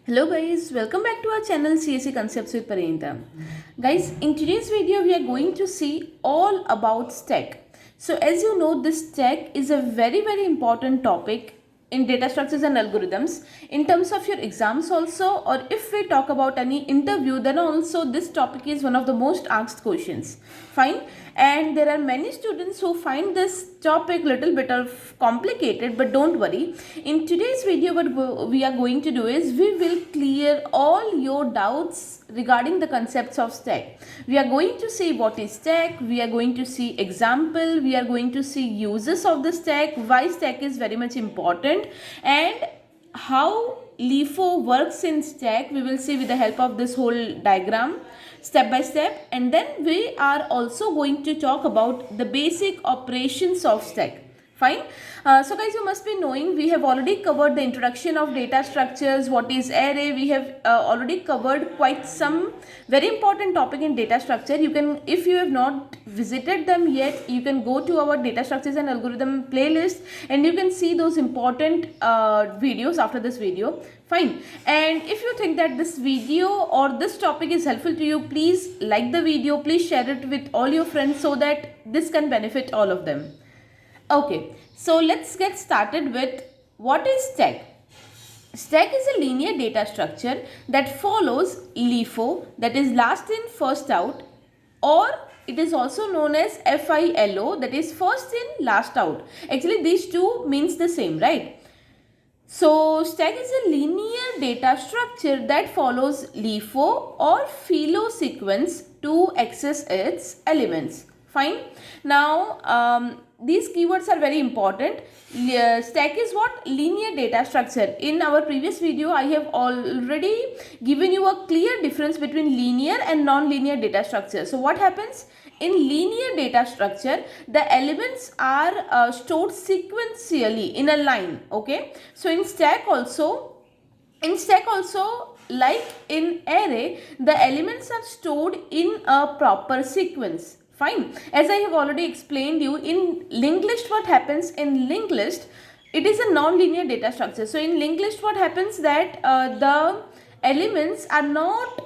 Hello guys, welcome back to our channel CSE Concepts with Parinita. Guys, in today's video we are going to see all about stack. So as you know, this stack is a very important topic in data structures and algorithms in terms of your exams also, or if we talk about any interview, then also this topic is one of the most asked questions. Fine. And there are many students who find this topic little bit of complicated, but don't worry. In today's video what we are going to do is we will clear all your doubts regarding the concepts of stack. We are going to see what is stack, we are going to see example, we are going to see uses of the stack, why stack is very much important, and how LIFO works in stack. We will see with the help of this whole diagram step by step, and then we are also going to talk about the basic operations of stack. Fine. So guys, you must be knowing we have already covered the introduction of data structures, what is array. We have already covered quite some very important topic in data structure. You can, if you have not visited them yet, you can go to our data structures and algorithm playlist and you can see those important videos after this video. Fine. And if you think that this video or this topic is helpful to you, please like the video, please share it with all your friends so that this can benefit all of them. Okay, so let's get started with what is stack. Stack is a linear data structure that follows LIFO, that is last in first out, or it is also known as FILO, that is first in last out. Actually these two means the same, right? So stack is a linear data structure that follows LIFO or FILO sequence to access its elements. Fine. Now these keywords are very important. Stack is what? Linear data structure. In our previous video I have already given you a clear difference between linear and non-linear data structure. So what happens? In linear data structure, the elements are stored sequentially in a line. Okay. So in stack also, like in array, the elements are stored in a proper sequence. Fine. As I have already explained you, in linked list what happens? In linked list, it is a non-linear data structure. So in linked list what happens that the elements are not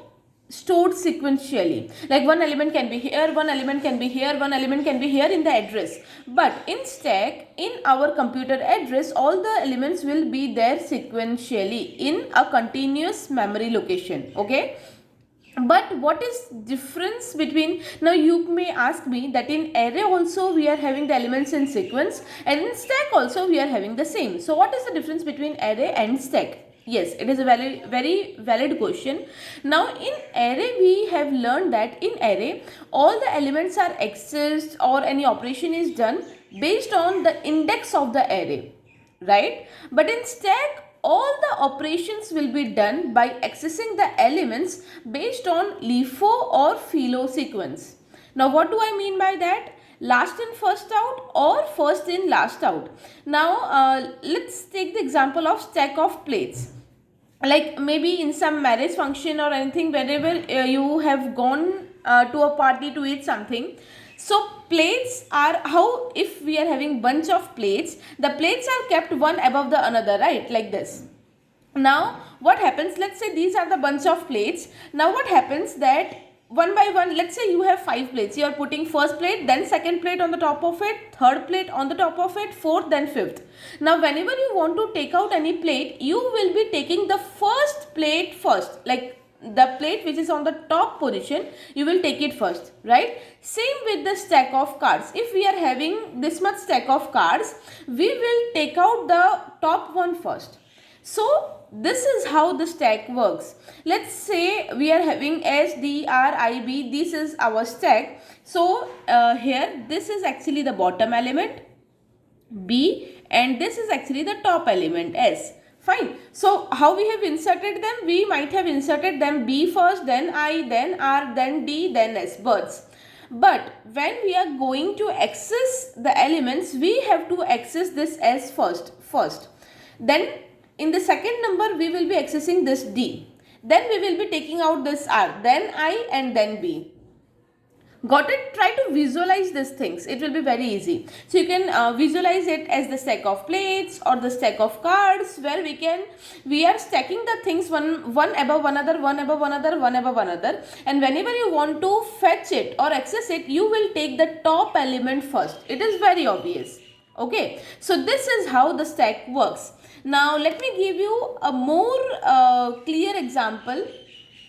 stored sequentially. Like one element can be here, one element can be here, one element can be here in the address. But in stack, in our computer address, all the elements will be there sequentially in a continuous memory location. Okay. But what is difference between, now you may ask me that in array also we are having the elements in sequence and in stack also we are having the same. So what is the difference between array and stack? Yes, it is a very valid question. Now in array we have learned that in array all the elements are accessed or any operation is done based on the index of the array, right? But in stack all the operations will be done by accessing the elements based on LIFO or FILO sequence. Now what do I mean by that? Last in first out or first in last out. Now let's take the example of stack of plates. Like maybe in some marriage function or anything, wherever you have gone to a party to eat something. So plates are, how if we are having bunch of plates, the plates are kept one above the another, right? Like this. Now what happens, let's say these are the bunch of plates. Now what happens that one by one, let's say you have 5 plates, you are putting first plate, then second plate on the top of it, third plate on the top of it, fourth, then fifth. Now whenever you want to take out any plate, you will be taking the first plate first, like the plate which is on the top position, you will take it first, right? Same with the stack of cards. If we are having this much stack of cards, we will take out the top one first. So this is how the stack works. Let's say we are having S, D, R, I, B. This is our stack. So here this is actually the bottom element B and this is actually the top element S. Fine. So how we have inserted them? We might have inserted them B first, then I, then R, then D, then S, birds. But when we are going to access the elements, we have to access this S first. Then in the second number we will be accessing this D. Then we will be taking out this R, then I and then B. Got it? Try to visualize these things. It will be very easy. So you can visualize it as the stack of plates or the stack of cards, where we are stacking the things one above another, one above another, one above another. And whenever you want to fetch it or access it, you will take the top element first. It is very obvious. Okay. So this is how the stack works. Now let me give you a more clear example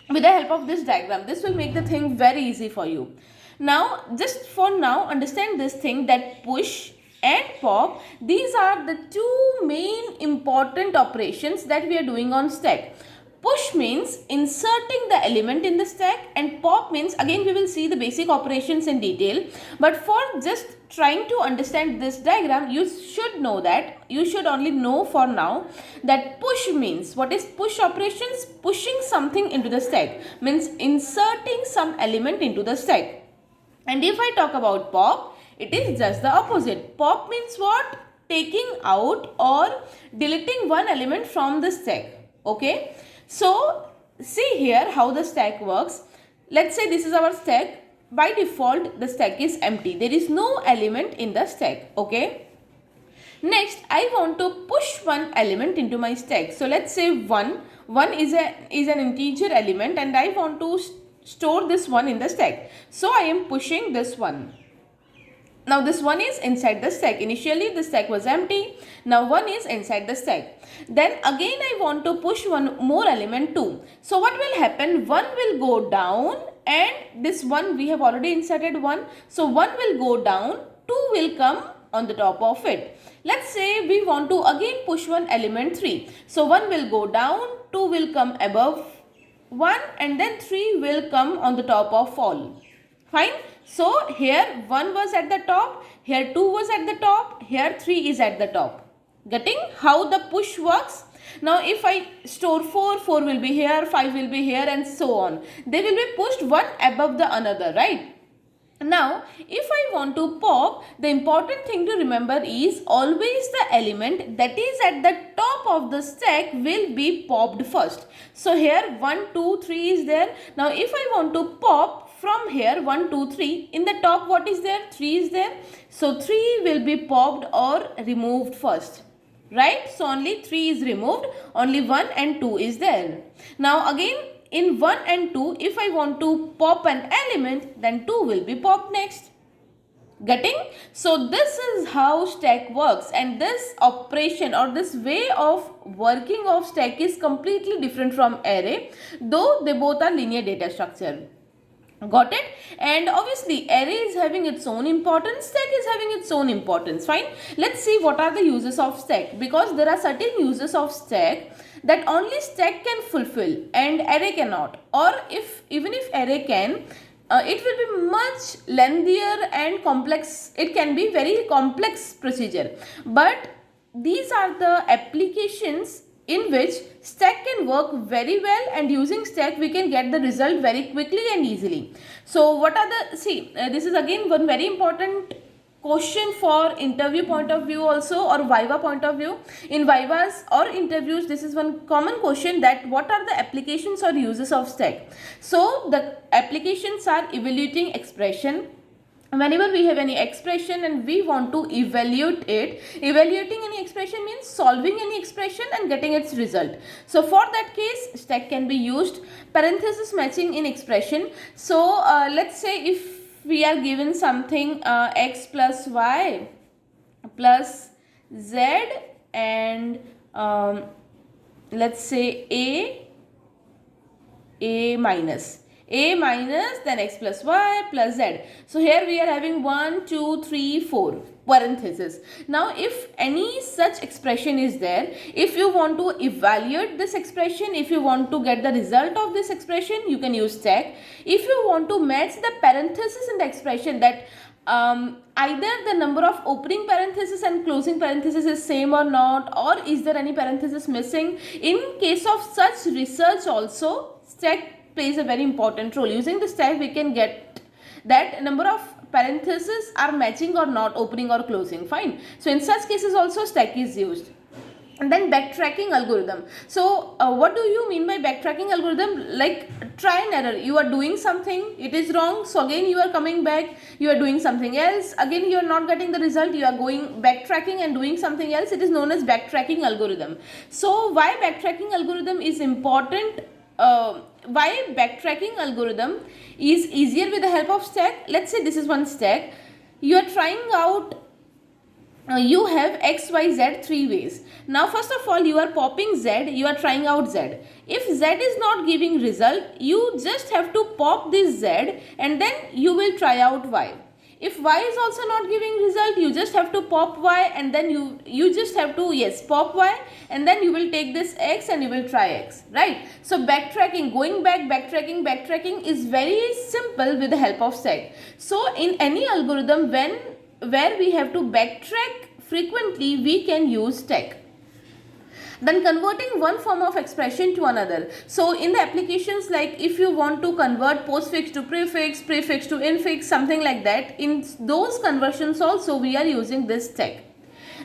with the help of this diagram. This will make the thing very easy for you. Now, just for now, understand this thing, that push and pop, these are the two main important operations that we are doing on stack. Push means inserting the element in the stack, and pop means, again we will see the basic operations in detail, but for just trying to understand this diagram, you should know that, you should only know for now that push means, what is push operations? Pushing something into the stack means inserting some element into the stack. And if I talk about pop, it is just the opposite. Pop means what? Taking out or deleting one element from the stack. Okay. So see here how the stack works. Let's say this is our stack. By default, the stack is empty. There is no element in the stack. Okay. Next, I want to push one element into my stack. So let's say 1. 1 is an integer element, and I want to store this one in the stack. So I am pushing this one. Now this one is inside the stack. Initially the stack was empty. Now one is inside the stack. Then again I want to push one more element 2. So what will happen? 1 will go down, and this one we have already inserted 1. So 1 will go down, 2 will come on the top of it. Let's say we want to again push one element 3. So 1 will go down, 2 will come above 1, and then 3 will come on the top of all. Fine. So here 1 was at the top, here 2 was at the top, here 3 is at the top. Getting how the push works? Now if I store 4, 4 will be here, 5 will be here, and so on. They will be pushed one above the another, right? Now, if I want to pop, the important thing to remember is always the element that is at the top of the stack will be popped first. So here 1, 2, 3 is there. Now if I want to pop from here 1, 2, 3, in the top what is there? 3 is there. So 3 will be popped or removed first. Right? So only 3 is removed, only 1 and 2 is there. Now again, in 1 and 2, if I want to pop an element, then 2 will be popped next. Getting? So this is how stack works, and this operation or this way of working of stack is completely different from array, though they both are linear data structure. Got it? And obviously array is having its own importance, stack is having its own importance. Fine. Let's see what are the uses of stack, because there are certain uses of stack that only stack can fulfill and array cannot, or even if array can, it will be much lengthier and complex. It can be very complex procedure, but these are the applications in which stack can work very well, and using stack we can get the result very quickly and easily. So what are the, this is again one very important question for interview point of view also, or Viva point of view. In Vivas or interviews, this is one common question, that what are the applications or uses of stack. So the applications are evaluating expression. Whenever we have any expression and we want to evaluate it, evaluating any expression means solving any expression and getting its result. So for that case, stack can be used. Parenthesis matching in expression. So let's say if we are given something x plus y plus z and let's say a minus then x plus y plus z. So here we are having 1, 2, 3, 4 parenthesis. Now if any such expression is there, if you want to evaluate this expression, if you want to get the result of this expression, you can use stack. If you want to match the parenthesis in the expression, that either the number of opening parenthesis and closing parenthesis is same or not, or is there any parenthesis missing, in case of such research also, stack plays a very important role. Using the stack we can get that number of parentheses are matching or not, opening or closing. Fine. So in such cases also stack is used. And then backtracking algorithm. So what do you mean by backtracking algorithm? Like try and error. You are doing something, it is wrong, so again you are coming back, you are doing something else, again you are not getting the result, you are going backtracking and doing something else. It is known as backtracking algorithm. So why backtracking algorithm is important? Why backtracking algorithm is easier with the help of stack? Let's say this is one stack. You are trying out, you have x, y, z three ways. Now first of all you are popping z, you are trying out z. If z is not giving result, you just have to pop this z and then you will try out y. If y is also not giving result, you just have to pop y and then you just have to, yes, pop y and then you will take this x and you will try x, right? So backtracking, going back, backtracking is very simple with the help of stack. So in any algorithm where we have to backtrack frequently, we can use stack. Then converting one form of expression to another. So in the applications, like if you want to convert postfix to prefix, prefix to infix, something like that, in those conversions also we are using this stack.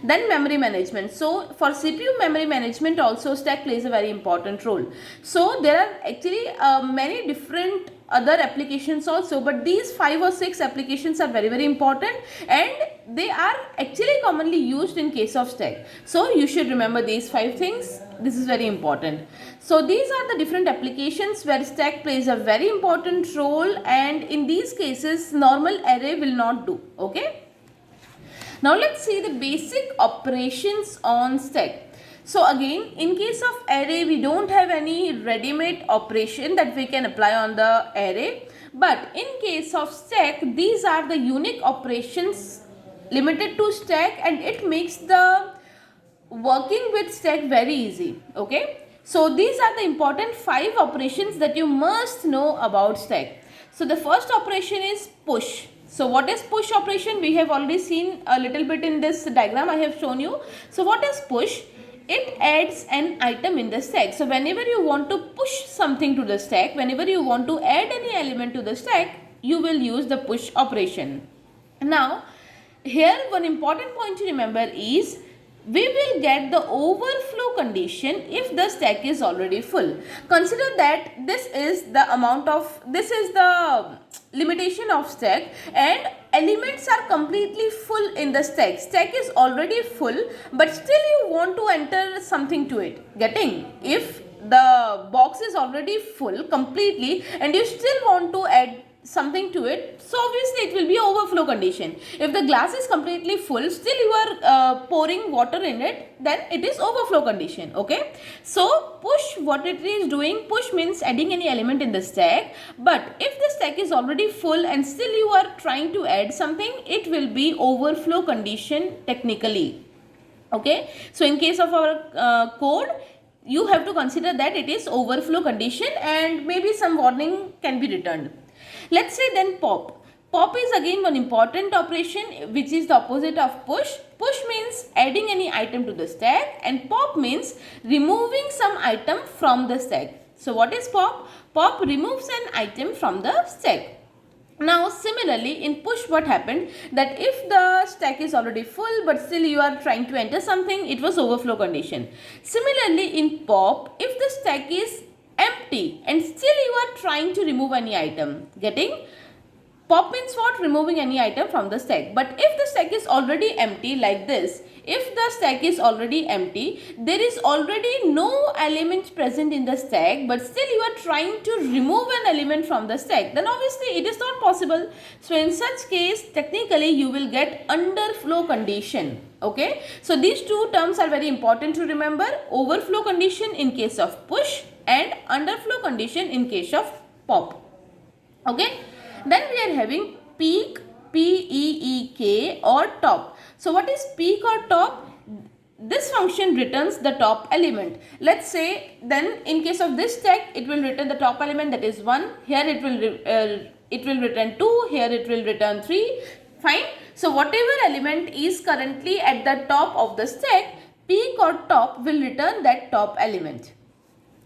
Then memory management. So for CPU memory management also stack plays a very important role. So there are actually many different other applications also, but these 5 or 6 applications are very important and they are actually commonly used in case of stack. So you should remember these 5 things. This is very important. So these are the different applications where stack plays a very important role, and in these cases normal array will not do. Okay. Now let's see the basic operations on stack. So again, in case of array, we don't have any ready-made operation that we can apply on the array. But in case of stack, these are the unique operations limited to stack, and it makes the working with stack very easy. Okay. So these are the important 5 operations that you must know about stack. So the first operation is push. So what is push operation? We have already seen a little bit in this diagram I have shown you. So what is push? It adds an item in the stack. So whenever you want to push something to the stack, whenever you want to add any element to the stack, you will use the push operation. Now here one important point to remember is we will get the overflow condition if the stack is already full. Consider that this is the limitation of stack, and elements are completely full in the stack. Stack is already full, but still you want to enter something to it. Getting? If the box is already full completely and you still want to add something to it, so obviously it will be overflow condition. If the glass is completely full, still you are pouring water in it, then it is overflow condition. Okay, so push, what it is doing, push means adding any element in the stack, but if the stack is already full and still you are trying to add something, it will be overflow condition technically. Okay, so in case of our code, you have to consider that it is overflow condition and maybe some warning can be returned. Let's say then pop. Pop is again one important operation which is the opposite of push. Push means adding any item to the stack, and pop means removing some item from the stack. So what is pop? Pop removes an item from the stack. Now similarly in push, what happened, that if the stack is already full but still you are trying to enter something, it was overflow condition. Similarly in pop, if the stack is empty and still you are trying to remove any item, getting? Pop means what? Removing any item from the stack. But if the stack is already empty like this, if the stack is already empty, there is already no element present in the stack, but still you are trying to remove an element from the stack, then obviously it is not possible. So in such case, technically you will get underflow condition. Okay, so these two terms are very important to remember: overflow condition in case of push and underflow condition in case of pop. Okay, then we are having peek, P-E-E-K, or top. So what is peek or top? This function returns the top element. Let's say then in case of this stack, it will return the top element, that is 1. Here it will return 2. Here it will return 3. Fine. So whatever element is currently at the top of the stack, peek or top will return that top element.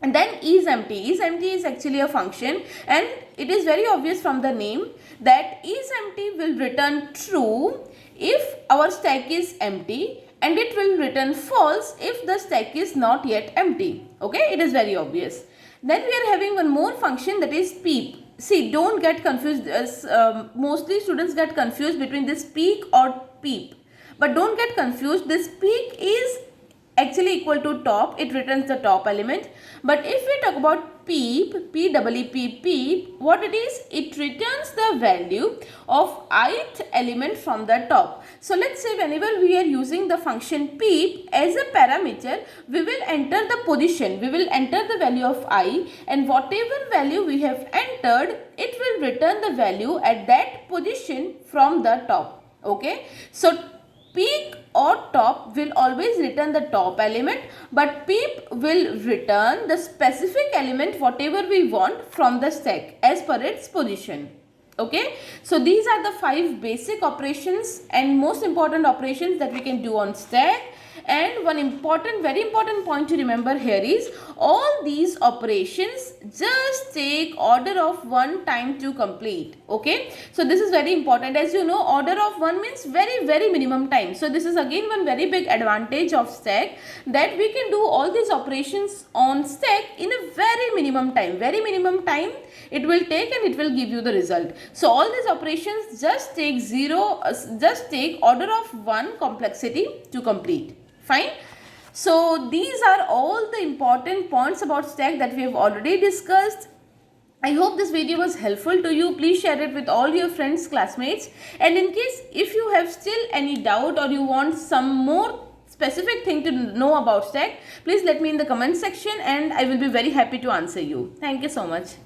And then isEmpty. isEmpty is actually a function, and it is very obvious from the name that isEmpty will return true if our stack is empty and it will return false if the stack is not yet empty. Okay, it is very obvious. Then we are having one more function, that is peep. See, don't get confused, as mostly students get confused between this peek or peep. But don't get confused, this peek is actually equal to top, it returns the top element. But if we talk about peep, peep, what it is? It returns the value of ith element from the top. So let's say whenever we are using the function peep as a parameter, we will enter the position, we will enter the value of I, and whatever value we have entered, it will return the value at that position from the top. Okay, so peek or top will always return the top element, but peep will return the specific element whatever we want from the stack as per its position. Okay, so these are the 5 basic operations and most important operations that we can do on stack. And one very important point to remember here is, all these operations just take order of 1 time to complete. Okay, so this is very important. As you know, order of 1 means very minimum time. So this is again one very big advantage of stack, that we can do all these operations on stack in a very minimum time it will take, and it will give you the result. So all these operations just take order of 1 complexity to complete. Fine. So these are all the important points about stack that we have already discussed. I hope this video was helpful to you. Please share it with all your friends, classmates. And in case if you have still any doubt or you want some more specific thing to know about stack, please let me in the comment section and I will be very happy to answer you. Thank you so much.